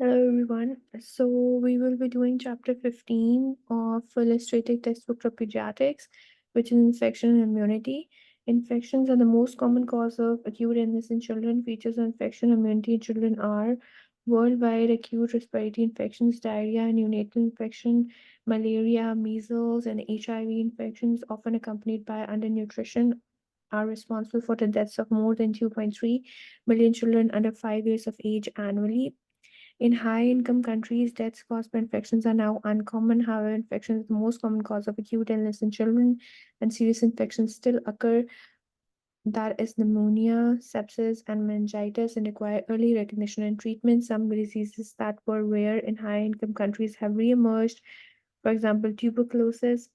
Hello everyone. So we will be doing chapter 15 of illustrated textbook for pediatrics, which is infection and immunity. Infections are the most common cause of acute illness in children. Features of infection and immunity in children are worldwide acute respiratory infections, diarrhea, neonatal infection, malaria, measles, and HIV infections, often accompanied by undernutrition, are responsible for the deaths of more than 2.3 million children under 5 years of age annually. In high-income countries, deaths caused by infections are now uncommon. However, infection is the most common cause of acute illness in children, and serious infections still occur. That is pneumonia, sepsis, and meningitis, and require early recognition and treatment. Some diseases that were rare in high-income countries have re-emerged. For example, tuberculosis.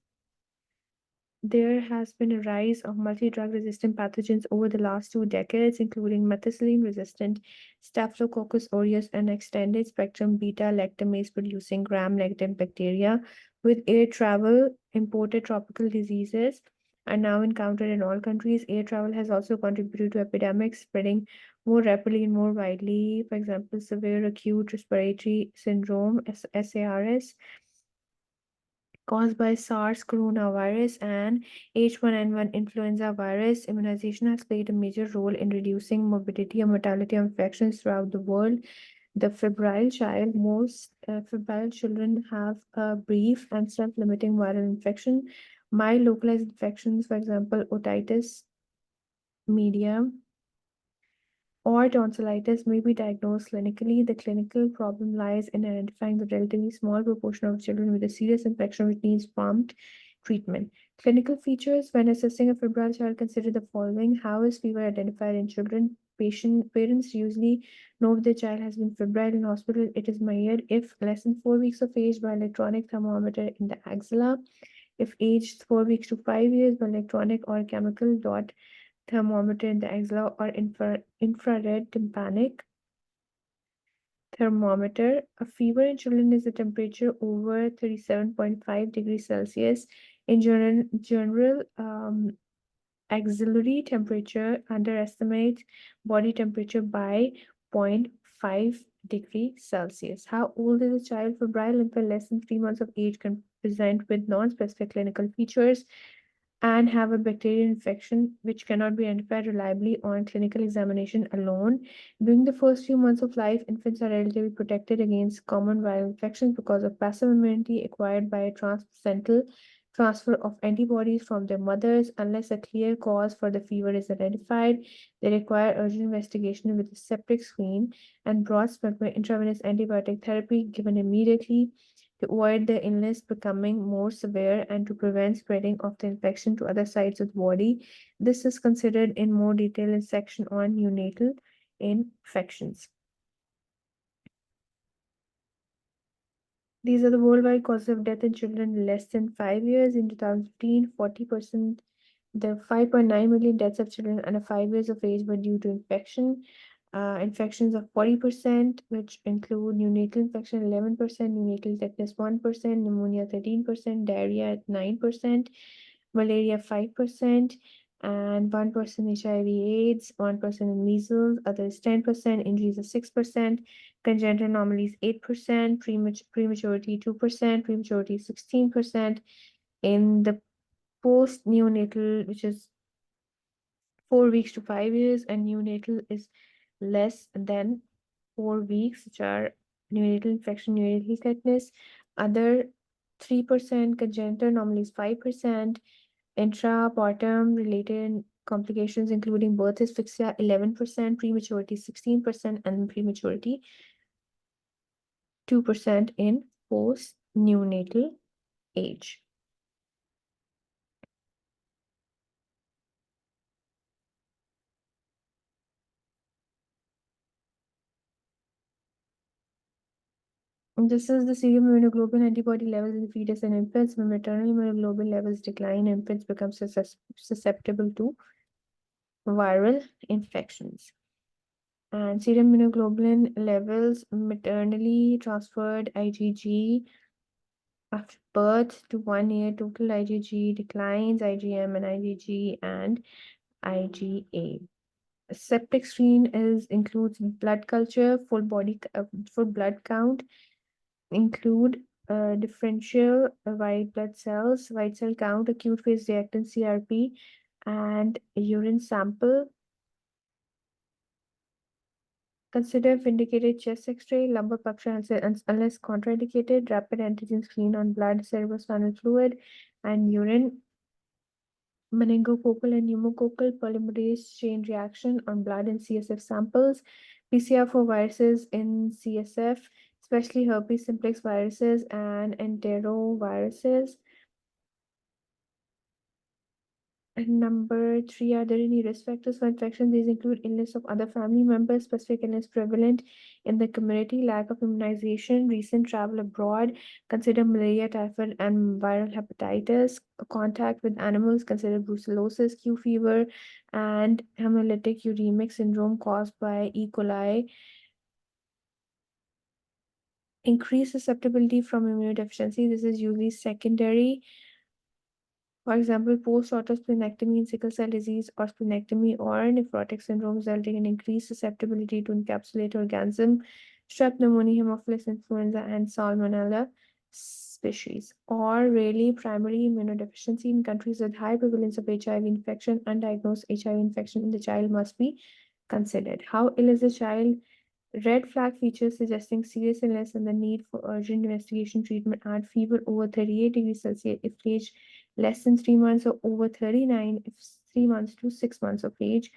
There has been a rise of multi-drug resistant pathogens over the last 2 decades, including methicillin-resistant Staphylococcus aureus and extended spectrum beta-lactamase producing gram-negative bacteria. With air travel, imported tropical diseases are now encountered in all countries. Air travel has also contributed to epidemics spreading more rapidly and more widely. For example, severe acute respiratory syndrome, SARS, caused by SARS coronavirus and H1N1 influenza virus. Immunization has played a major role in reducing morbidity and mortality of infections throughout the world. The febrile child, most febrile children have a brief and self-limiting viral infection. Mild localized infections, for example, otitis media or tonsillitis, may be diagnosed clinically. The clinical problem lies in identifying the relatively small proportion of children with a serious infection which needs prompt treatment. Clinical features: when assessing a febrile child, consider the following. How is fever identified in children? Parents usually know if their child has been febrile in hospital. It is measured if less than 4 weeks of age by electronic thermometer in the axilla. If aged 4 weeks to 5 years, by electronic or chemical dot thermometer in the axilla or infrared tympanic thermometer. A fever in children is a temperature over 37.5 degrees Celsius. In general, axillary temperature underestimates body temperature by 0.5 degrees Celsius. How old is a child? Febrile infant less than 3 months of age can present with non-specific clinical features and have a bacterial infection which cannot be identified reliably on clinical examination alone. During the first few months of life, infants are relatively protected against common viral infections because of passive immunity acquired by a transplacental transfer of antibodies from their mothers. Unless a clear cause for the fever is identified, they require urgent investigation with a septic screen and broad spectrum intravenous antibiotic therapy given immediately to avoid the illness becoming more severe and to prevent spreading of the infection to other sites of the body. This is considered in more detail in section on neonatal infections. These are the worldwide causes of death in children less than 5 years. In 2015, 40%, the 5.9 million deaths of children under 5 years of age were due to infection. Infections of 40%, which include neonatal infection 11%, neonatal tetanus 1%, pneumonia 13%, diarrhea at 9%, malaria 5%, and 1% HIV/AIDS, 1% in measles, others 10%, injuries of 6%, congenital anomalies 8%, prematurity 2%, prematurity 16%. In the post-neonatal, which is 4 weeks to 5 years, and neonatal is less than 4 weeks, which are neonatal infection, neonatal tetanus, other 3%, congenital anomalies 5%, intrapartum related complications including birth asphyxia 11%, prematurity 16%, and prematurity 2% in post-neonatal age. This is the serum immunoglobulin antibody levels in fetus and infants. When maternal immunoglobulin levels decline, infants become susceptible to viral infections. And serum immunoglobulin levels, maternally transferred IgG after birth to 1 year, total IgG declines, IgM and IgG and IgA. Septic screen includes blood culture, full blood count, include differential white blood cells, white cell count, acute phase reactant CRP, and urine sample. Consider if indicated chest X-ray, lumbar puncture unless contraindicated, rapid antigen screen on blood, cerebrospinal fluid, and urine, meningococcal and pneumococcal polymerase chain reaction on blood and CSF samples, PCR for viruses in CSF, especially herpes simplex viruses and enteroviruses. And number three, are there any risk factors for infection? These include illness of other family members, specific illness prevalent in the community, lack of immunization, recent travel abroad, consider malaria, typhoid, and viral hepatitis, contact with animals, consider brucellosis, Q fever, and hemolytic uremic syndrome caused by E. coli. Increased susceptibility from immunodeficiency. This is usually secondary. For example, post-auto splenectomy in sickle cell disease or splenectomy or nephrotic syndrome resulting in increased susceptibility to encapsulate organism, strep pneumonia, Haemophilus influenza, and Salmonella species. Or really primary immunodeficiency in countries with high prevalence of HIV infection, undiagnosed HIV infection in the child must be considered. How ill is the child? Red flag features suggesting serious illness and the need for urgent investigation treatment add fever over 38 degrees Celsius if age less than 3 months or over 39 if 3 months to 6 months of age.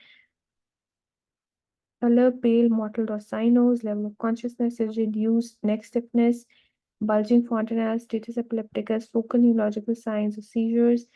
Color pale, mottled or cyanos, level of consciousness is reduced, neck stiffness, bulging fontanelles, status epilepticus, focal neurological signs of seizures,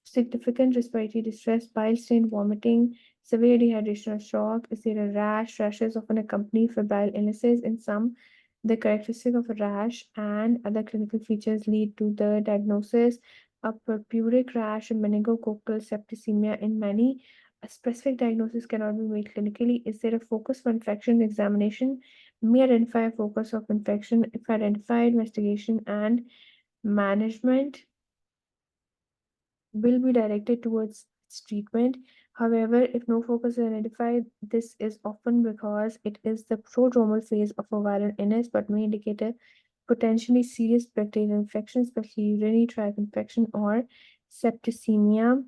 significant respiratory distress, bile stain, vomiting, severe dehydration or shock. Is there a rash? Rashes often accompany febrile illnesses. In some, the characteristic of a rash and other clinical features lead to the diagnosis of purpuric rash and meningococcal septicemia. In many, a specific diagnosis cannot be made clinically. Is there a focus for infection? Examination may identify a focus of infection. If identified, investigation and management will be directed towards its treatment. However, if no focus is identified, this is often because it is the prodromal phase of a viral illness, but may indicate a potentially serious bacterial infection, especially urinary tract infection or septicemia.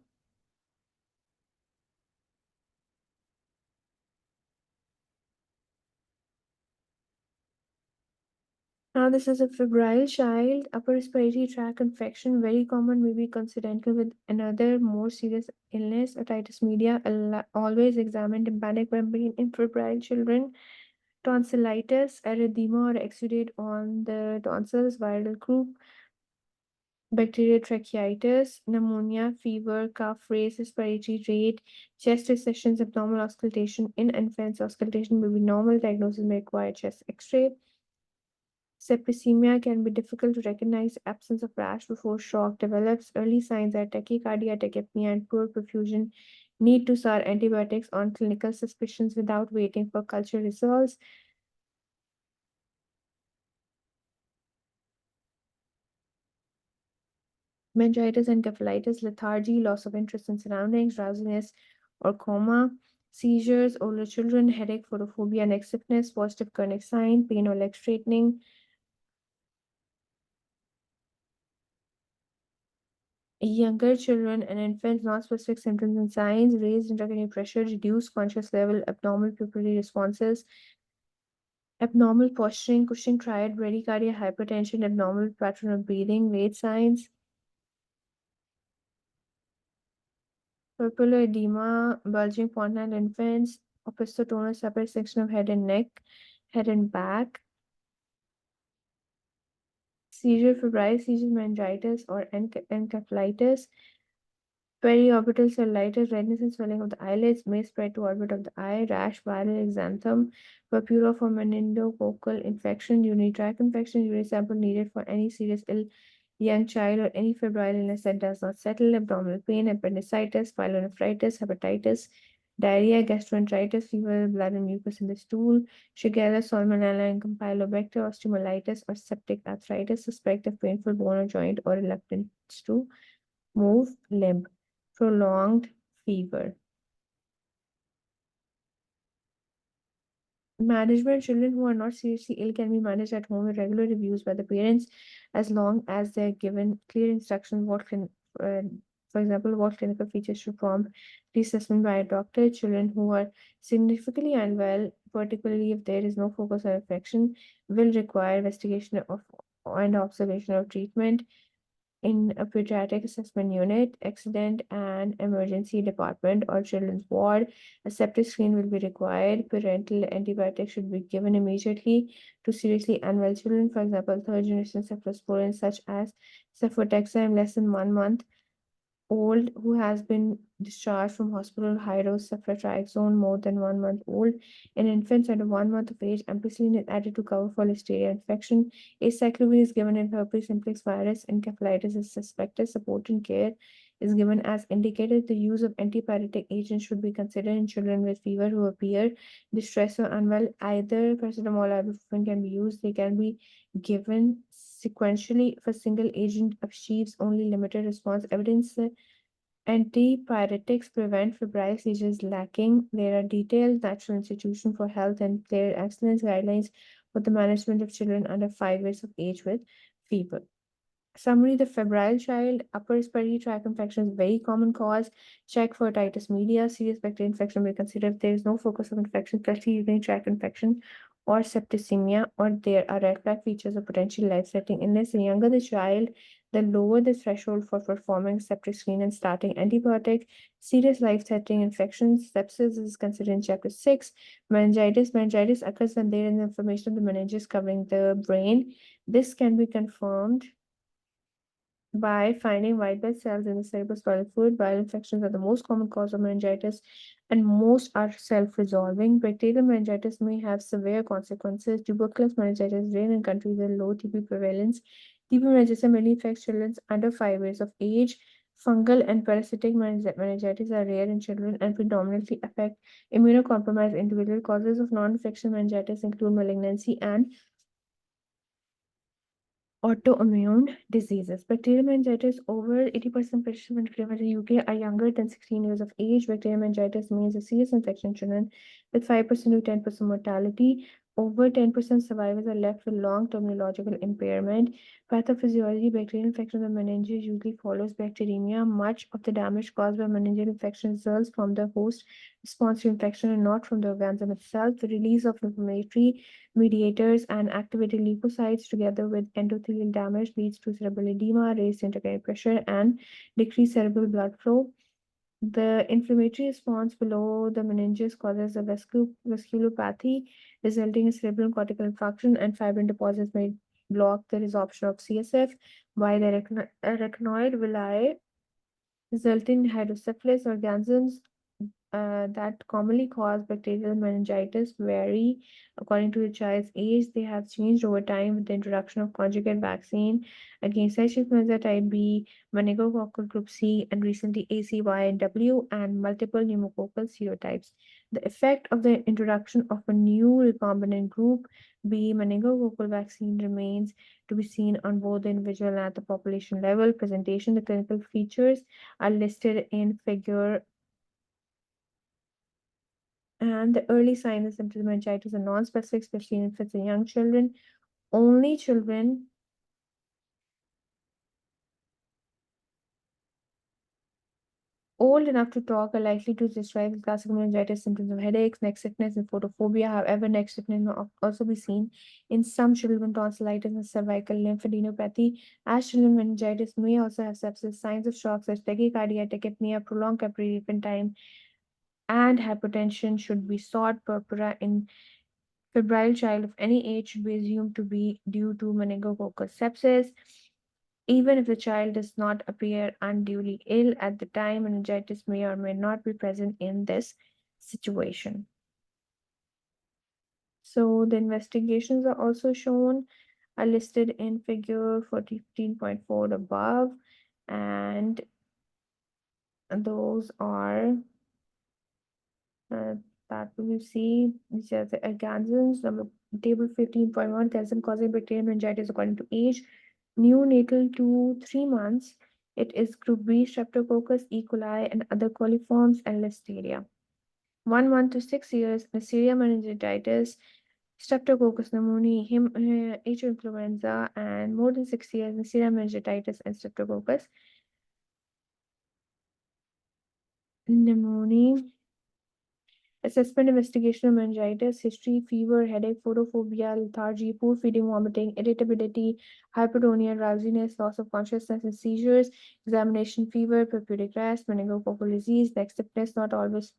Now, this is a febrile child, upper respiratory tract infection, very common, may be coincidental with another more serious illness, otitis media. Always examine tympanic membrane in febrile children. Tonsillitis, erythema or exudate on the tonsils, viral croup, bacterial tracheitis, pneumonia, fever, cough, raised respiratory rate, chest recessions, abnormal auscultation. In infants, auscultation may be normal, diagnosis may require chest X-ray. Septicemia can be difficult to recognize absence of rash before shock develops. Early signs are tachycardia, tachypnea, and poor perfusion. Need to start antibiotics on clinical suspicions without waiting for culture results. Meningitis, encephalitis, lethargy, loss of interest in surroundings, drowsiness or coma, seizures, older children, headache, photophobia, neck stiffness, positive Kernick sign, pain or leg straightening. Younger children and infants, non-specific symptoms and signs, raised intracranial pressure, reduced conscious level, abnormal pupillary responses, abnormal posturing, Cushing triad, bradycardia, hypertension, abnormal pattern of breathing, late signs. Purpura edema, bulging fontanelle infants, opisthotonous separate section of head and neck, head and back, seizure, febrile seizures, meningitis or encephalitis, periorbital cellulitis, redness and swelling of the eyelids may spread to orbit of the eye, rash, viral exanthem, purpura for meningococcal infection, urinary tract infection, urine sample needed for any serious ill young child or any febrile illness that does not settle, abdominal pain, appendicitis, pyelonephritis, hepatitis, diarrhea, gastroenteritis, fever, blood and mucus in the stool, Shigella, Salmonella, and Campylobacter, osteomyelitis, or septic arthritis, suspect of painful bone or joint or reluctance to move limb, prolonged fever. Management: children who are not seriously ill can be managed at home with regular reviews by the parents as long as they're given clear instructions uh, for example, what clinical features should prompt reassessment by a doctor. Children who are significantly unwell, particularly if there is no focus on infection, will require investigation of and observation of treatment in a pediatric assessment unit, accident and emergency department, or children's ward. A septic screen will be required. Parental antibiotics should be given immediately to seriously unwell children, for example, third generation cephalosporins such as cefotaxime less than 1 month old who has been discharged from hospital, high dose ceftriaxone more than 1 month old. In infants under 1 month of age, ampicillin is added to cover for listeria infection. Acyclovir is given if herpes simplex virus encephalitis is suspected. Supporting care is given as indicated. The use of antipyretic agents should be considered in children with fever who appear distressed or unwell. Either paracetamol or ibuprofen can be used. They can be given sequentially if a single agent achieves only limited response. Evidence antipyretics prevent febrile seizures lacking. There are detailed National Institution for Health and clear excellence guidelines for the management of children under 5 years of age with fever. Summary: the febrile child, upper respiratory tract infection is a very common cause. Check for otitis media. Serious bacterial infection will be considered if there is no focus of infection, especially urinary tract infection or septicemia, or there are red flag features of potential life-threatening illness. The younger the child, the lower the threshold for performing septic screen and starting antibiotic. Serious life-threatening infections, sepsis is considered in chapter 6. Meningitis occurs when there is inflammation of the meninges covering the brain. This can be confirmed by finding white blood cells in the cerebrospinal fluid. Viral infections are the most common cause of meningitis, and most are self-resolving. Bacterial meningitis may have severe consequences. Tuberculous meningitis is rare in countries with low TB prevalence. TB meningitis mainly affects children under 5 years of age. Fungal and parasitic meningitis are rare in children and predominantly affect immunocompromised individuals. Causes of non-infectious meningitis include malignancy and autoimmune diseases. Bacterial meningitis: over 80% participants in the UK are younger than 16 years of age. Bacterial meningitis means a serious infection in children with 5% to 10% mortality. Over 10% survivors are left with long-term neurological impairment. Pathophysiology: bacterial infection of the meninges usually follows bacteremia. Much of the damage caused by meningeal infection results from the host response to infection and not from the organism itself. The release of inflammatory mediators and activated leukocytes together with endothelial damage leads to cerebral edema, raised intracranial pressure, and decreased cerebral blood flow. The inflammatory response below the meninges causes a vasculopathy, resulting in cerebral cortical infarction, and fibrin deposits may block the resorption of CSF, while the arachnoid villi result in hydrocephalus. Organisms that commonly cause bacterial meningitis vary according to the child's age. They have changed over time with the introduction of conjugate vaccine against influenza type B, meningococcal group C, and recently ACY&W, and multiple pneumococcal serotypes. The effect of the introduction of a new recombinant group B meningococcal vaccine remains to be seen on both the individual and at the population level. Presentation: the clinical features are listed in figure, and the early signs and symptoms of meningitis are non-specific, especially in infants and young children. Only children old enough to talk are likely to describe classical meningitis symptoms of headaches, neck stiffness, and photophobia. However, neck stiffness may also be seen in some children with tonsillitis and cervical lymphadenopathy. As children, meningitis may also have sepsis. Signs of shock such as tachycardia, tachypnea, prolonged capillary time, and hypotension should be sought. Purpura in febrile child of any age should be assumed to be due to meningococcal sepsis. Even if the child does not appear unduly ill at the time, meningitis may or may not be present in this situation. So the investigations are also shown, are listed in figure 14.4 above, and those are uh, that we see. These are the organisms. Number table 15.1: calcium causing bacterial meningitis according to age. Neonatal to 3 months. It is group B, Streptococcus, E. coli, and other coliforms, and Listeria. 1 month to 6 years, Neisseria meningitis, Streptococcus pneumoniae, H. influenza, and more than 6 years, Neisseria meningitis and Streptococcus pneumoniae. Assessment investigation of meningitis, history, fever, headache, photophobia, lethargy, poor feeding, vomiting, irritability, hypertonia, drowsiness, loss of consciousness, and seizures, examination, fever, purpuric rash, meningococcal disease, neck stiffness, not always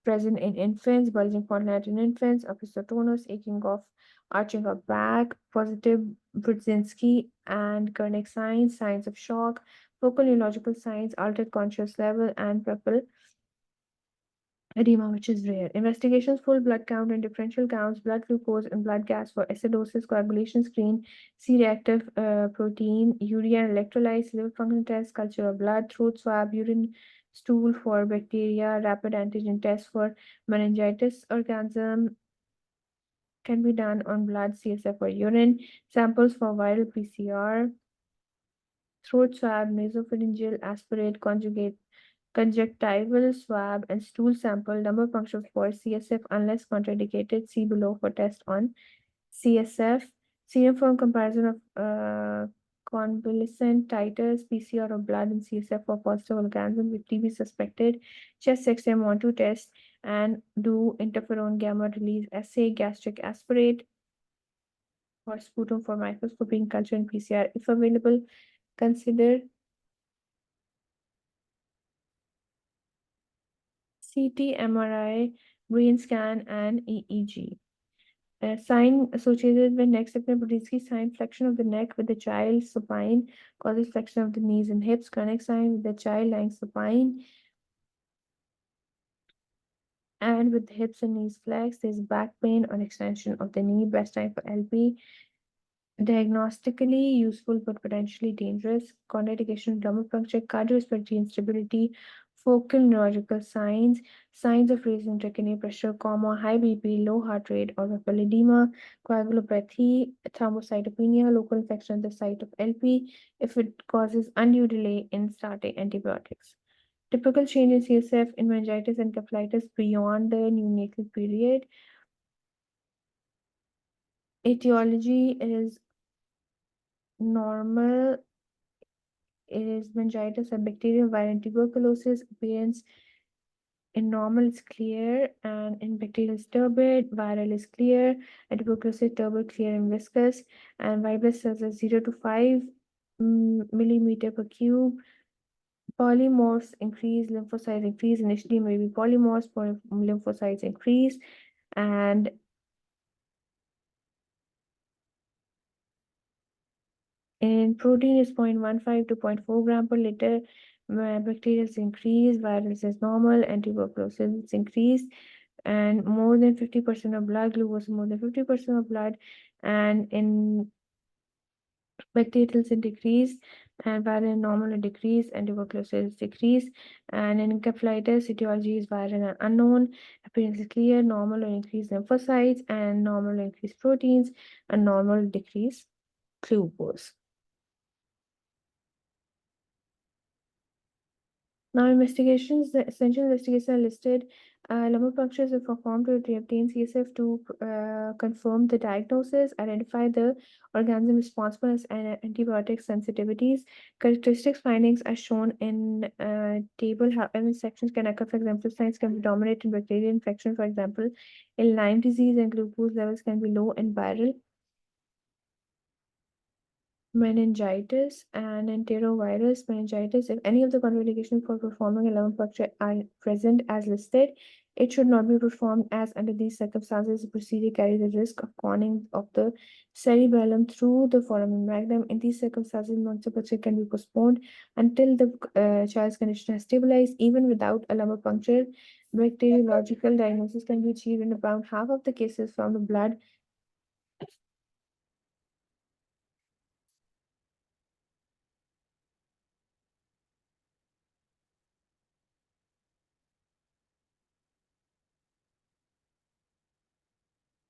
present in infants, bulging spondylitis in infants, opisthotonus, aching of arching of back, positive Brudzinski and Kernick signs, signs of shock, focal neurological signs, altered conscious level, and purple edema, which is rare. Investigations, full blood count and differential counts, blood glucose and blood gas for acidosis, coagulation screen, C-reactive protein, urea and electrolytes, liver function test, culture of blood, throat swab, urine stool for bacteria, rapid antigen test for meningitis organism can be done on blood, CSF, or urine. Samples for viral PCR, throat swab, nasopharyngeal aspirate, conjunctival swab, and stool sample, number puncture for CSF unless contraindicated. See below for test on CSF. Serum form comparison of convalescent titers, PCR of blood and CSF for positive organism with TB suspected. Chest X-ray on test and do interferon gamma release assay, gastric aspirate or sputum for microscopy in culture and PCR. If available, consider CT, MRI, brain scan, and EEG. A sign associated with neck stiffness, Brudzinski sign, flexion of the neck with the child supine, causes flexion of the knees and hips. Chronic sign with the child lying supine and with the hips and knees flexed. There's back pain or extension of the knee. Best time for LP. Diagnostically useful but potentially dangerous. Contraindication, lumbar puncture, cardiorespiratory instability, focal neurological signs, signs of raising intracranial pressure, high BP, low heart rate, or rapid edema, coagulopathy, thrombocytopenia, local infection at the site of LP if it causes undue delay in starting antibiotics. Typical change in CSF in meningitis and encephalitis beyond the neonatal period. Etiology is normal. It is meningitis and bacterial viral tuberculosis. Appearance in normal is clear and in bacterial is turbid. Viral is clear. And tuberculosis turbid, clear and viscous. And virus cells are 0 to 5 millimeter per cube. Polymorphs increase, lymphocytes increase. Initially, maybe polymorphs, lymphocytes increase. And in protein is 0.15 to 0.4 gram per liter. Bacterial is increased, viral is normal, and tuberculosis is increased. And more than 50% of blood, glucose more than 50% of blood. And in bacterial is decreased, and viral and normal are decreased, and tuberculosis is decreased. And in encephalitis, etiology is viral and unknown. Appearance is clear, normal or increased lymphocytes, and normal or increased proteins, and normal decreased glucose. Now, investigations, the essential investigations are listed. Lumbar punctures are performed to obtain CSF to confirm the diagnosis, identify the organism responsible and antibiotic sensitivities. Characteristics findings are shown in table. However, sections can occur. For example, signs can be dominant in bacterial infection. For example, in Lyme disease, and glucose levels can be low in viral meningitis and enterovirus meningitis. If any of the contraindications for performing a lumbar puncture are present as listed, it should not be performed, as under these circumstances, the procedure carries the risk of conning of the cerebellum through the foramen magnum. In these circumstances, Mrcpch can be postponed until the child's condition has stabilized. Even without a lumbar puncture, bacteriological diagnosis can be achieved in about half of the cases from the blood.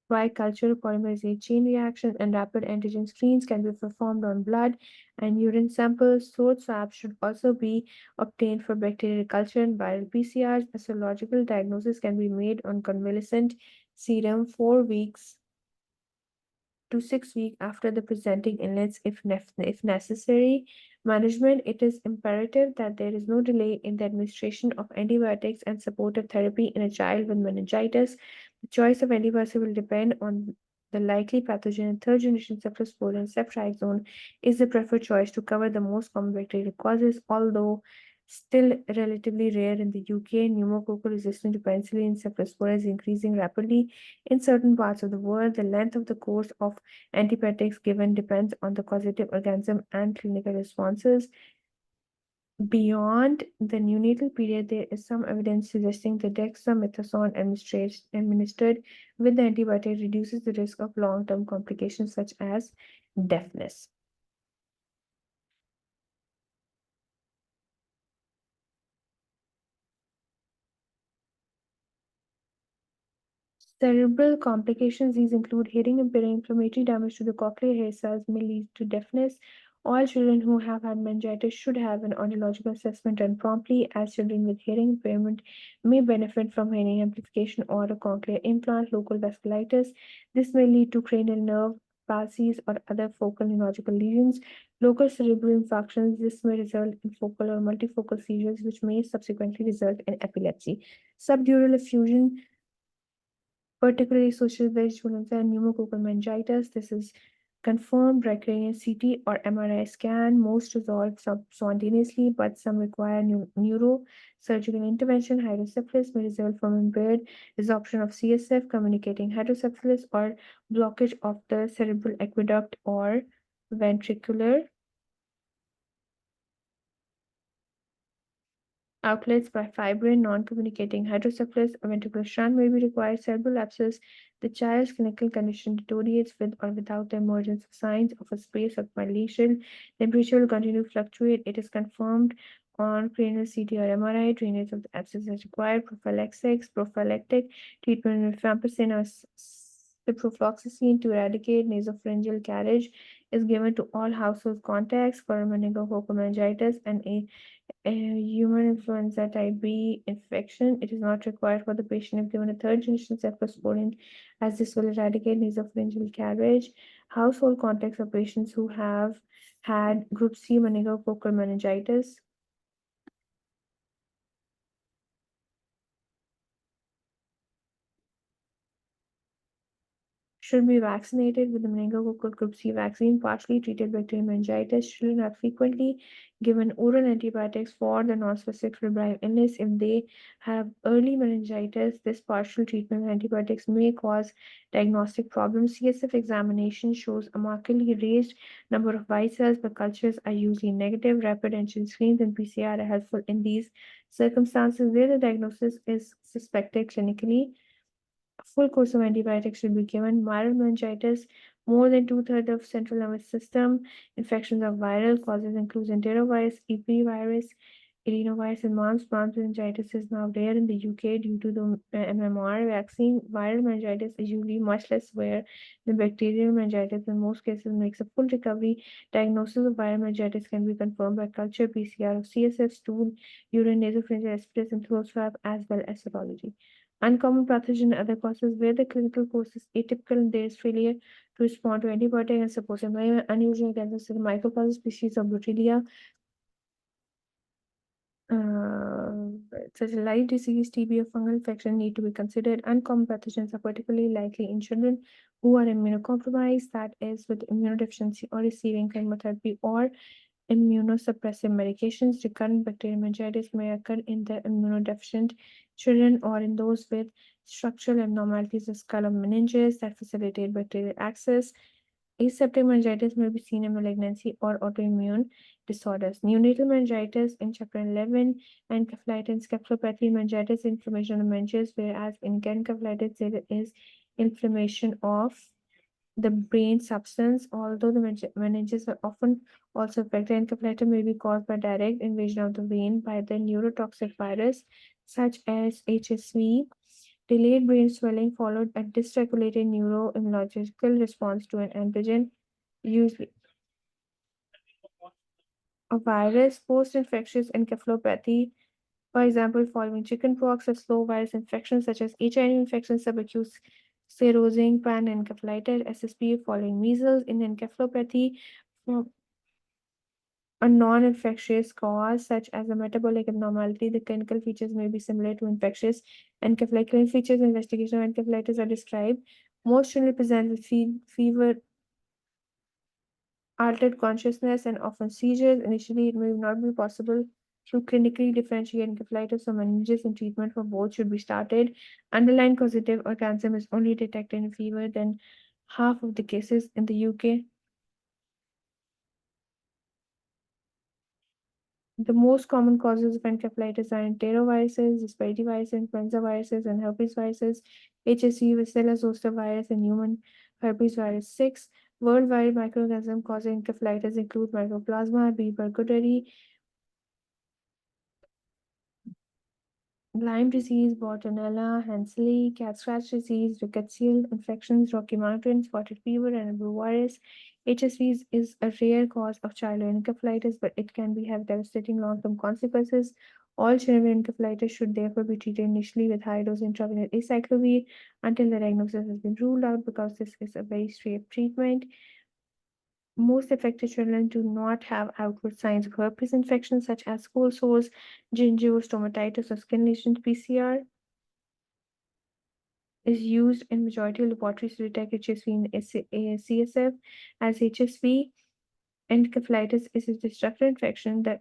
by culture, polymerase chain reactions, and rapid antigen screens can be performed on blood and urine samples. Throat swabs should also be obtained for bacterial culture and viral PCRs. A serological diagnosis can be made on convalescent serum 4 weeks to 6 weeks after the presenting illness if necessary. Management: it is imperative that there is no delay in the administration of antibiotics and supportive therapy in a child with meningitis. The choice of antibiotics will depend on the likely pathogen, and third generation cephalosporin and ceftriaxone is the preferred choice to cover the most common bacterial causes, although still relatively rare in the UK. Pneumococcal resistance to penicillin cephalosporin is increasing rapidly in certain parts of the world. The length of the course of antibiotics given depends on the causative organism and clinical responses. Beyond the neonatal period, there is some evidence suggesting that dexamethasone administered with the antibiotic reduces the risk of long-term complications such as deafness. Cerebral complications: these include hearing impairment, inflammatory damage to the cochlear hair cells may lead to deafness. All children who have had meningitis should have an audiological assessment done promptly, as children with hearing impairment may benefit from hearing amplification or a cochlear implant. Local vasculitis: this may lead to cranial nerve palsies or other focal neurological lesions. Local cerebral infarctions: this may result in focal or multifocal seizures, which may subsequently result in epilepsy. Subdural effusion, particularly social influenza and pneumococcal meningitis. This is confirmed by cranial CT or MRI scan. Most resolve spontaneously, but some require neurosurgical intervention. Hydrocephalus may result from impaired resorption of CSF, communicating hydrocephalus, or blockage of the cerebral aqueduct or ventricular outlets by fibrin, non-communicating hydrocephalus, a ventricular shunt may be required. Cerebral abscess: the child's clinical condition deteriorates with or without the emergence of signs of a space of dilation. Temperature will continue to fluctuate. It is confirmed on cranial CT or MRI. Drainage of the abscess is required. Prophylactic treatment with rifampicin or ciprofloxacin to eradicate nasopharyngeal carriage is given to all household contacts for meningococcal meningitis and a human influenza type B infection. It is not required for the patient if given a third generation cephalosporin, as this will eradicate nasopharyngeal carriage. Household contacts of patients who have had group C meningococcal meningitis should be vaccinated with the meningococcal group C vaccine. Partially treated bacterial meningitis: children are frequently given oral antibiotics for the nonspecific febrile illness. If they have early meningitis, this partial treatment with antibiotics may cause diagnostic problems. CSF examination shows a markedly raised number of white cells, but cultures are usually negative. Rapid antigen screens and PCR are helpful in these circumstances where the diagnosis is suspected clinically. A full course of antibiotics should be given. Viral meningitis: more than two-thirds of central nervous system infections are viral. Causes include enterovirus, epivirus, adenovirus, and mumps. Mumps meningitis is now rare in the UK due to the MMR vaccine. Viral meningitis is usually much less severe than bacterial meningitis. In most cases, makes a full recovery. Diagnosis of viral meningitis can be confirmed by culture, PCR of CSF, stool, urine, nasopharyngeal aspirates, and throat swab, as well as serology. Uncommon pathogen and other causes: where the clinical course is atypical and there is failure to respond to antibiotic and supportive unusual cancers, the mycoplasma species of Brutillia, uh, such as live disease, TB, or fungal infection need to be considered. Uncommon pathogens are particularly likely in children who are immunocompromised, that is, with immunodeficiency or receiving chemotherapy or immunosuppressive medications. Recurrent bacterial meningitis may occur in the immunodeficient children or in those with structural abnormalities of skull or meninges that facilitate bacterial access. Aseptic meningitis may be seen in malignancy or autoimmune disorders. Neonatal meningitis in chapter 11, encephalitis, encephalopathy, meningitis, inflammation of meninges, whereas in encephalitis there is inflammation of the brain substance. Although the meninges are often also affected, encephalitis may be caused by direct invasion of the vein by the neurotoxic virus such as HSV. Delayed brain swelling followed a dysregulated neuroimmunological response to an antigen, usually a virus, post-infectious encephalopathy, for example, following chickenpox or slow virus infections such as HIV infection, subacute sclerosing panencephalitis, SSP, following measles in encephalopathy, from a non-infectious cause such as a metabolic abnormality. The clinical features may be similar to infectious encephalitis. Clinical features and investigation of encephalitis are described. Most children present with fever, altered consciousness, and often seizures. Initially, it may not be possible to clinically differentiate encephalitis from meningitis, and treatment for both should be started. Underlying causative or cancer is only detected in fever than half of the cases in the UK. The most common causes of encephalitis are enteroviruses, respiratory viruses, influenza viruses, and herpes viruses, HSV, Varicella zoster virus, and human herpes virus 6. Worldwide microorganisms causing encephalitis include Mycoplasma, B. burgdorferi, Lyme disease, Bartonella, Hansley, cat scratch disease, rickettsial infections, Rocky Mountain spotted fever, and rotavirus. HSV is a rare cause of childhood encephalitis, but it can have devastating long-term consequences. All children with encephalitis should therefore be treated initially with high-dose intravenous acyclovir until the diagnosis has been ruled out, because this is a very safe treatment. Most affected children do not have outward signs of herpes infection, such as cold sores, gingiva, stomatitis, or skin lesions. PCR is used in majority of laboratories to detect HSV in CSF as HSV. Encephalitis is a destructive infection that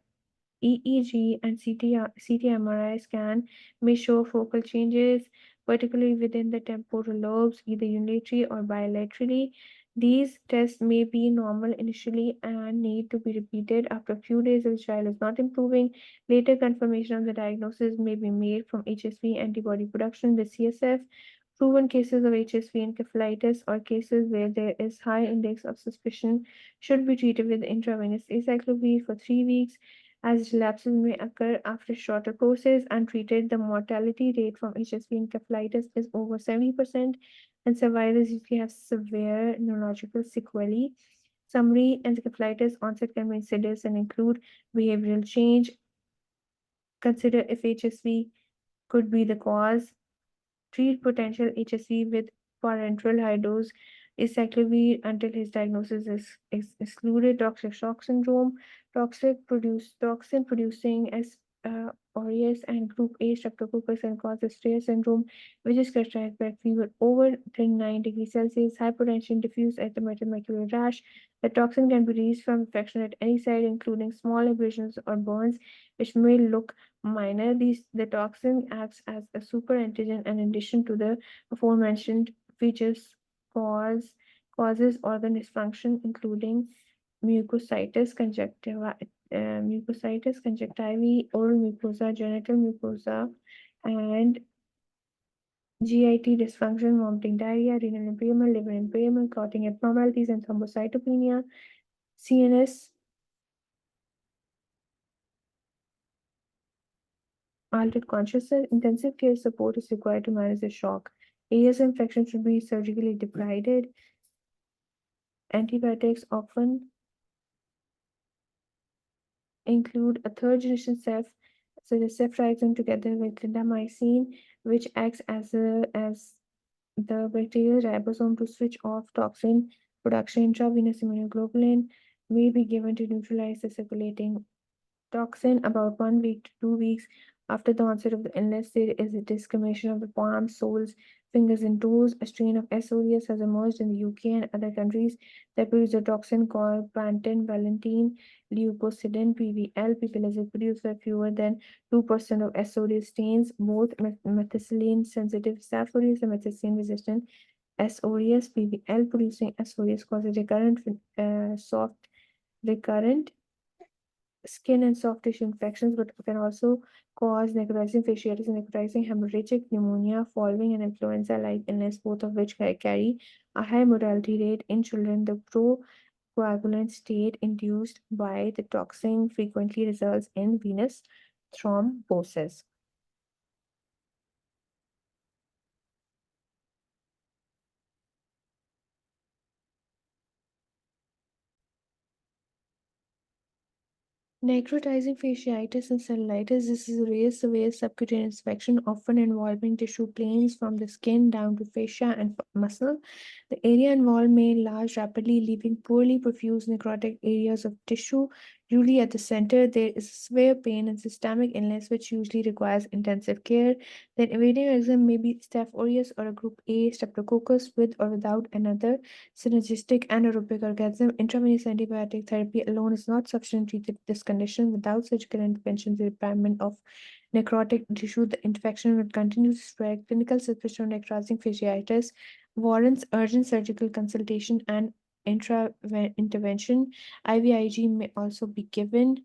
EEG and CT-MRI scan may show focal changes, particularly within the temporal lobes, either unilaterally or bilaterally. These tests may be normal initially and need to be repeated after a few days if the child is not improving. Later confirmation of the diagnosis may be made from HSV antibody production in the CSF. Proven cases of HSV encephalitis or cases where there is high index of suspicion should be treated with intravenous acyclovir for 3 weeks, as relapses may occur after shorter courses. Untreated, the mortality rate from HSV encephalitis is over 70%, and survivors usually have severe neurological sequelae. Summary: encephalitis onset can be insidious and include behavioral change. Consider if HSV could be the cause. Treat potential HSV with parenteral high-dose acyclovir until his diagnosis is excluded. Toxic shock syndrome, toxin producing as aureus and group A streptococcus can cause a Streier syndrome, which is characterized by fever over 39 degrees Celsius, hypertension, diffuse erythematous macular rash. The toxin can be released from infection at any site, including small abrasions or burns, which may look minor. The toxin acts as a super antigen, and in addition to the aforementioned features, causes organ dysfunction, including mucositis conjunctivae, oral mucosa, genital mucosa, and GIT dysfunction, vomiting, diarrhea, renal impairment, liver impairment, clotting abnormalities, and thrombocytopenia. CNS altered consciousness, intensive care support is required to manage the shock. AS infection should be surgically debrided. Antibiotics often include a third generation ceph, so the ceftriaxone together with clindamycin, which acts as the bacterial ribosome to switch off toxin production. Intravenous immunoglobulin may be given to neutralize the circulating toxin. About 1 week to 2 weeks after the onset of the illness, there is a discoloration of the palms, soles, fingers, and toes. A strain of S. aureus has emerged in the UK and other countries that produce a toxin called panten valentine leucocidin (PVL). PVL produced by fewer than 2% of S. aureus stains. Both methicillin sensitive Staph aureus and methicillin resistant S. aureus PVL producing S. aureus causes recurrent skin and soft tissue infections, but can also cause necrotizing fasciitis and necrotizing hemorrhagic pneumonia following an influenza-like illness, both of which carry a high mortality rate in children. The procoagulant state induced by the toxin frequently results in venous thrombosis. Necrotizing fasciitis and cellulitis. This is a rare severe subcutaneous infection, often involving tissue planes from the skin down to fascia and muscle. The area involved may enlarge rapidly, leaving poorly perfused necrotic areas of tissue. Usually at the center, there is severe pain and systemic illness, which usually requires intensive care. The invading organism may be Staph aureus or a group A streptococcus with or without another synergistic anaerobic organism. Intravenous antibiotic therapy alone is not sufficient to treat this condition. Without surgical intervention, the repairment of necrotic tissue, the infection will continue to spread. Clinical suspicion of necrotizing fasciitis warrants urgent surgical consultation and intervention. IVIG may also be given.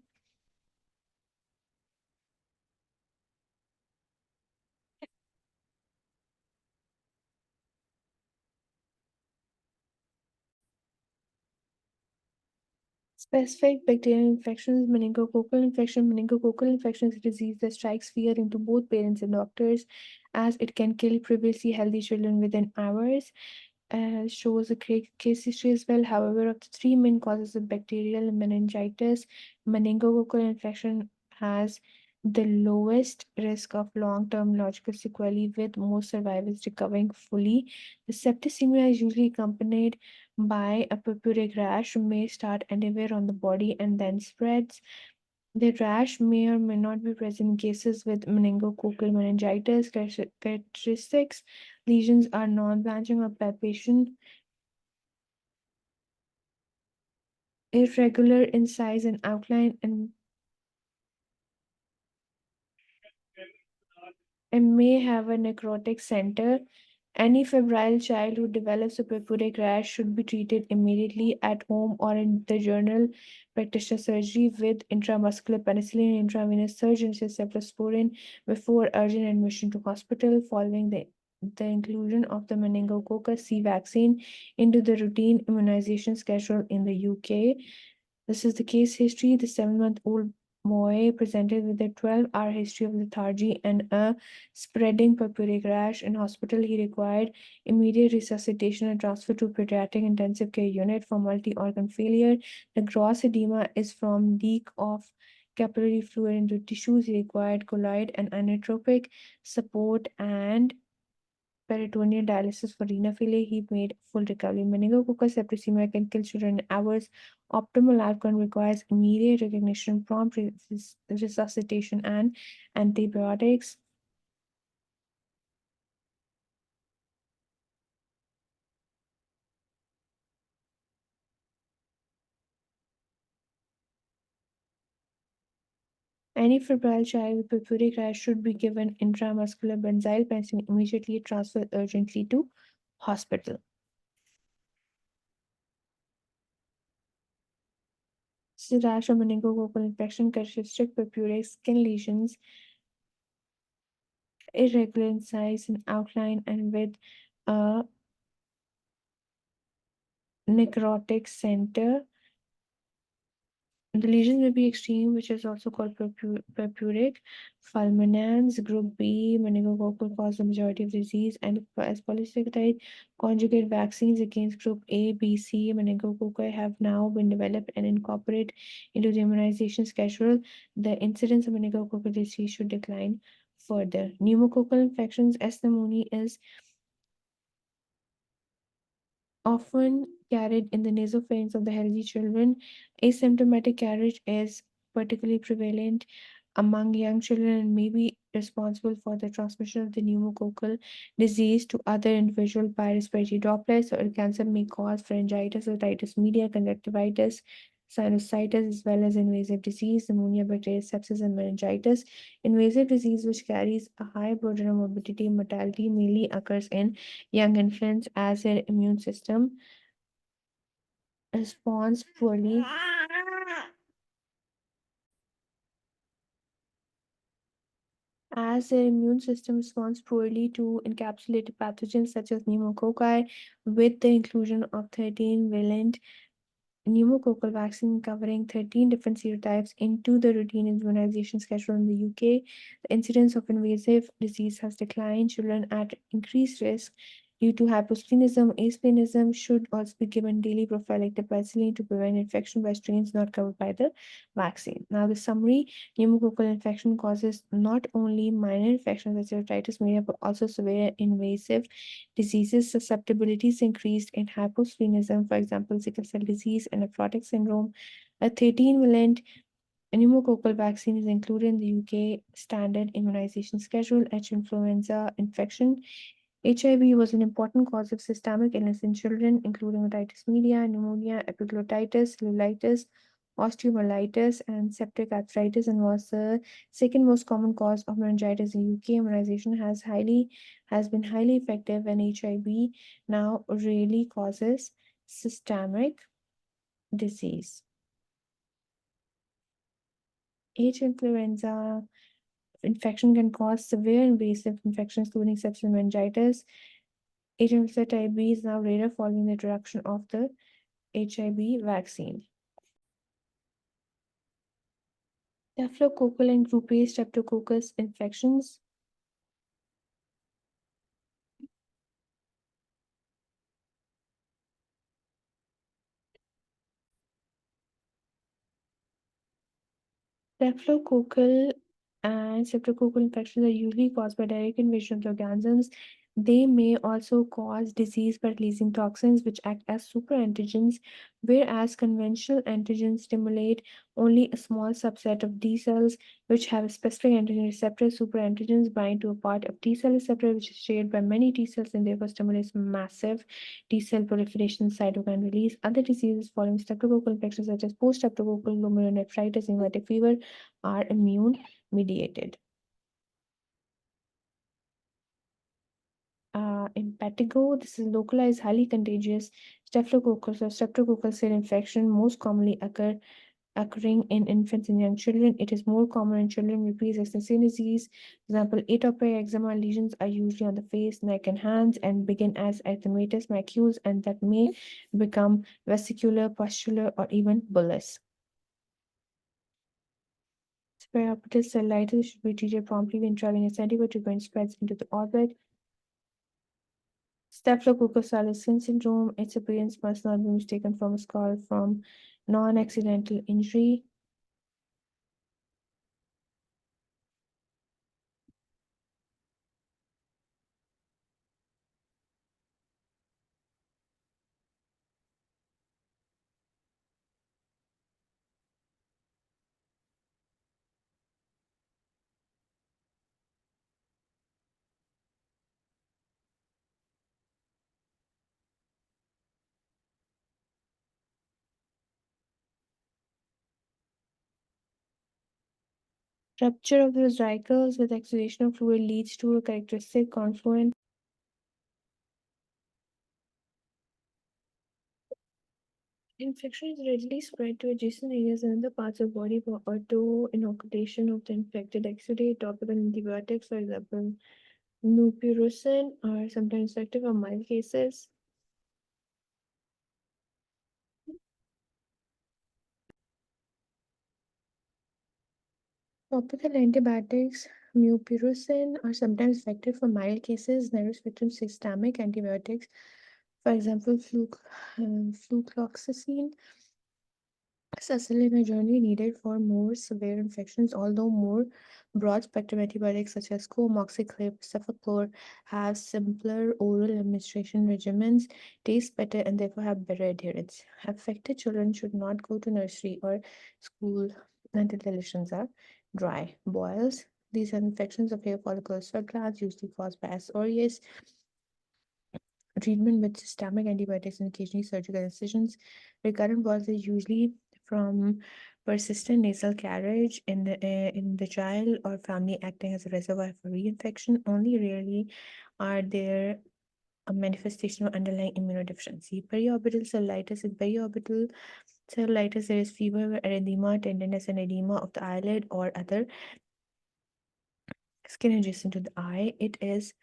Specific bacterial infections, meningococcal infection is a disease that strikes fear into both parents and doctors, as it can kill previously healthy children within hours. Shows a great case history as well. However, of the three main causes of bacterial meningitis, meningococcal infection has the lowest risk of long-term neurological sequelae, with most survivors recovering fully. The septicemia is usually accompanied by a purpuric rash, may start anywhere on the body and then spreads. The rash may or may not be present in cases with meningococcal meningitis. Characteristics: lesions are non-branching or palpation, irregular in size and outline, and may have a necrotic center. Any febrile child who develops a purpuric rash should be treated immediately at home or in the general practitioner surgery with intramuscular penicillin, intravenous surgeon cephalosporin before urgent admission to hospital. Following the inclusion of the meningococcus C vaccine into the routine immunization schedule in the UK. This is the case history. The 7-month-old boy presented with a 12-hour history of lethargy and a spreading purpuric rash. In hospital, he required immediate resuscitation and transfer to pediatric intensive care unit for multi-organ failure. The gross edema is from leak of capillary fluid into tissues. He required colloid and inotropic support and peritoneal dialysis for renal failure. He made full recovery. Meningococcus septicemia can kill children in hours. Optimal outcome requires immediate recognition, prompt resuscitation, and antibiotics. Any febrile child with purpuric rash should be given intramuscular benzyl penicillin immediately, transferred urgently to hospital. This is rash or meningococcal infection, characteristic purpuric skin lesions, irregular in size and outline, and with a necrotic center. The lesion may be extreme, which is also called purpuric. Fulminans, group B, meningococcal cause the majority of disease, and as polysaccharide conjugate vaccines against group A, B, C, meningococcal have now been developed and incorporated into the immunization schedule. The incidence of meningococcal disease should decline further. Pneumococcal infections, S. pneumoniae is often carried in the nasopharynx of the healthy children. Asymptomatic carriage is particularly prevalent among young children and may be responsible for the transmission of the pneumococcal disease to other individuals by respiratory droplets, or cancer may cause pharyngitis, otitis media, conjunctivitis, sinusitis, as well as invasive disease, pneumonia, bacterial sepsis, and meningitis. Invasive disease, which carries a high burden of morbidity and mortality, mainly occurs in young infants as their immune system responds poorly to encapsulated pathogens such as pneumococci. With the inclusion of 13-valent pneumococcal vaccine covering 13 different serotypes into the routine immunization schedule in the UK, the incidence of invasive disease has declined. Children at increased risk Due to hyposplenism, asplenism should also be given daily prophylactic penicillin to prevent infection by strains not covered by the vaccine. Now, the summary: pneumococcal infection causes not only minor infections such as otitis media, but also severe invasive diseases. Susceptibilities increased in hyposplenism, for example, sickle cell disease and nephrotic syndrome. A 13-valent pneumococcal vaccine is included in the UK standard immunization schedule. H. influenza infection. HIV was an important cause of systemic illness in children, including otitis media, pneumonia, epiglottitis, cellulitis, osteomyelitis, and septic arthritis, and was the second most common cause of meningitis in UK. Immunization has been highly effective, and HIV now rarely causes systemic disease. H. influenza infection can cause severe invasive infections, including sepsis and meningitis. H. influenza type B is now rarer following the introduction of the HIV vaccine. Staphylococcal and group A streptococcus infections. Staphylococcal and streptococcal infections are usually caused by direct invasion of the organisms. They may also cause disease by releasing toxins which act as superantigens, whereas conventional antigens stimulate only a small subset of T cells which have a specific antigen receptor. Superantigens bind to a part of T cell receptor which is shared by many T cells and therefore stimulates massive T cell proliferation, cytokine release. Other diseases following streptococcal infections such as post-streptococcal glomerulonephritis and rheumatic fever are immune mediated. Impetigo, this is localized, highly contagious staphylococcus or streptococcal cell infection, most commonly occurring in infants and young children. It is more common in children with pre-existing skin disease. For example, atopic eczema lesions are usually on the face, neck, and hands and begin as erythematous macules and that may become vesicular, pustular, or even bullous. Periorbital cellulitis should be treated promptly with intravenous antibiotic to prevent spreads into the orbit. Staphylococcus aureus syndrome, its appearance must not be mistaken from a scar from non-accidental injury. Rupture of the vesicles with exudation of fluid leads to a characteristic confluent. Infection is readily spread to adjacent areas and other parts of the body for auto-inoculation of the infected exudate. Topical antibiotics, for example, mupirocin, are sometimes effective for mild cases. Topical antibiotics, mupirocin, are sometimes effective for mild cases, never effective systemic antibiotics. For example, flucloxacin is generally needed for more severe infections, although more broad-spectrum antibiotics such as comoxiclib, cefaclor have simpler oral administration regimens, taste better, and therefore have better adherence. Affected children should not go to nursery or school until the lesions are dry. Boils. These are infections of hair follicles, sweat glands, usually caused by S. aureus. Treatment with systemic antibiotics and occasionally surgical incisions. Recurrent boils are usually from persistent nasal carriage in the child or family acting as a reservoir for reinfection. Only rarely are there a manifestation of underlying immunodeficiency. Periorbital cellulitis. In periorbital cellulitis, there is fever, erythema, tenderness, and edema of the eyelid or other skin adjacent to the eye. It is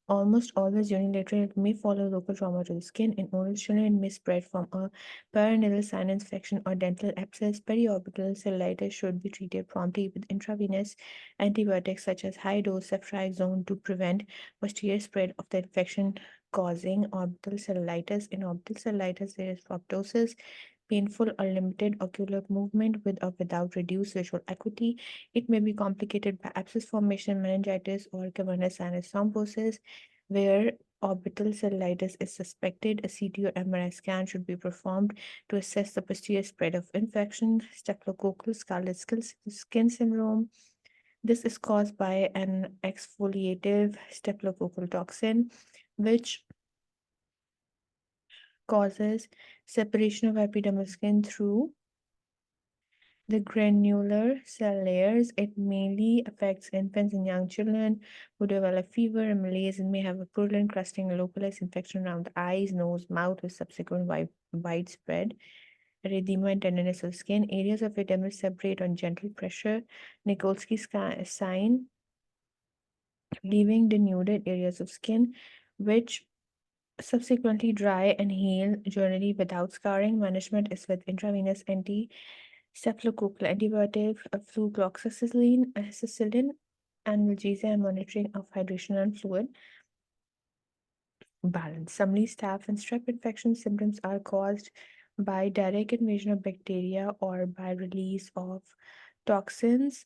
almost always unilateral. It may follow local trauma to the skin. In oral children, it may spread from a paranasal sinus infection or dental abscess. Periorbital cellulitis should be treated promptly with intravenous antibiotics such as high-dose ceftriaxone to prevent posterior spread of the infection causing orbital cellulitis. In orbital cellulitis, there is proptosis, painful or limited ocular movement with or without reduced visual acuity. It may be complicated by abscess formation, meningitis, or cavernous sinus thrombosis. Where orbital cellulitis is suspected, a CT or MRI scan should be performed to assess the posterior spread of infection. Staphylococcal scarlet skin syndrome. This is caused by an exfoliative staphylococcal toxin, which causes separation of epidermal skin through the granular cell layers. It mainly affects infants and young children who develop fever and malaise and may have a purulent, crusting, localized infection around the eyes, nose, mouth with subsequent widespread erythema and tenderness of skin. Areas of edema separate on gentle pressure. Nikolsky sign, leaving denuded areas of skin, which subsequently dry and heal, generally without scarring. Management is with intravenous anti-staphylococcal antibiotic, flucloxacillin, cecillin, analgesia, and monitoring of hydration and fluid balance. Summary: staph and strep infection symptoms are caused by direct invasion of bacteria or by release of toxins.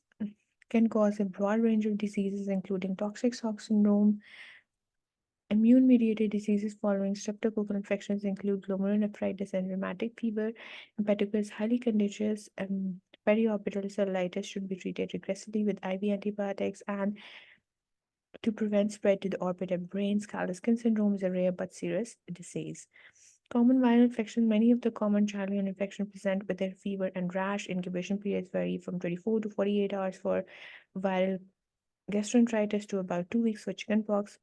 Can cause a broad range of diseases, including toxic shock syndrome. Immune-mediated diseases following streptococcal infections include glomerulonephritis and rheumatic fever. Impetigo is highly contagious. Periorbital cellulitis should be treated aggressively with IV antibiotics and to prevent spread to the orbit and brain. Scarlet skin syndrome is a rare but serious disease. Common viral infections. Many of the common childhood infections present with their fever and rash. Incubation periods vary from 24 to 48 hours for viral gastroenteritis to about 2 weeks for chickenpox.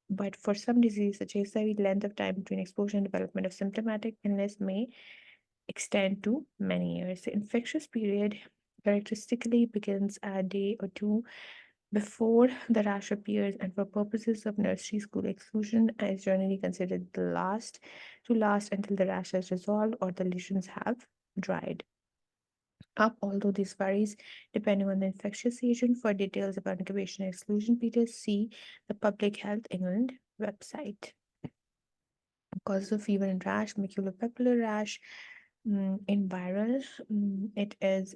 But for some diseases, such as HIV, length of time between exposure and development of symptomatic illness may extend to many years. The infectious period characteristically begins a day or two before the rash appears, and for purposes of nursery school exclusion, is generally considered the last to last until the rash has resolved or the lesions have dried up, although this varies depending on the infectious agent. For details about incubation and exclusion periods, see the Public Health England website. Causes of fever and rash: maculopapular rash. In viral, it is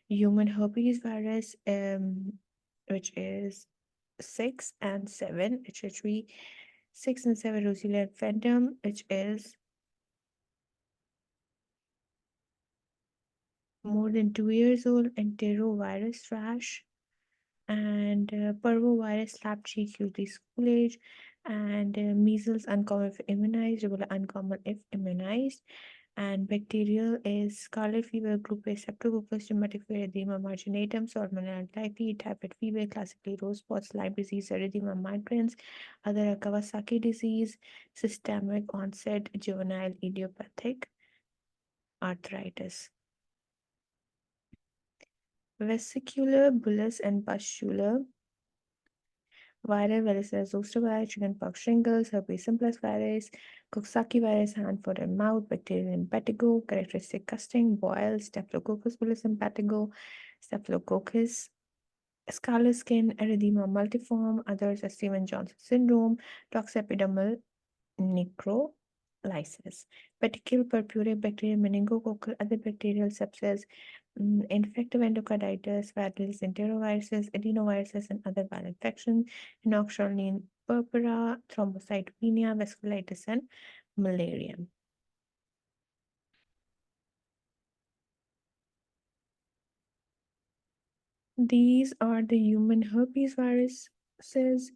human herpes virus, which is 6 and 7, HHV 6 and 7, Roselia phantom, which is more than 2 years old, enterovirus rash, and parvovirus slap cheek, usually school age, and measles, uncommon if immunized, rubella uncommon if immunized, and bacterial is scarlet fever, group A, streptococcus, rheumatic fever, erythema marginatum, salmonella typhi, typhoid fever, classically rose spots, Lyme disease, erythema migrans, other are Kawasaki disease, systemic onset, juvenile idiopathic arthritis. Vesicular, bullous, and pustular viral viruses: zoster virus, chickenpox, shingles, herpes simplex virus, Coxsackie virus, hand, foot, and mouth, bacterial impetigo, characteristic casting, boils, Staphylococcus bullous impetigo, Staphylococcus, scarlet skin, erythema multiforme, others are Stevens-Johnson syndrome, toxepidermal necrolysis, petechial purpuric bacterial, meningococcal, other bacterial sepsis, infective endocarditis, varicose enteroviruses, adenoviruses, and other viral infections, inoxaline purpura, thrombocytopenia, vasculitis, and malaria. These are the human herpes viruses.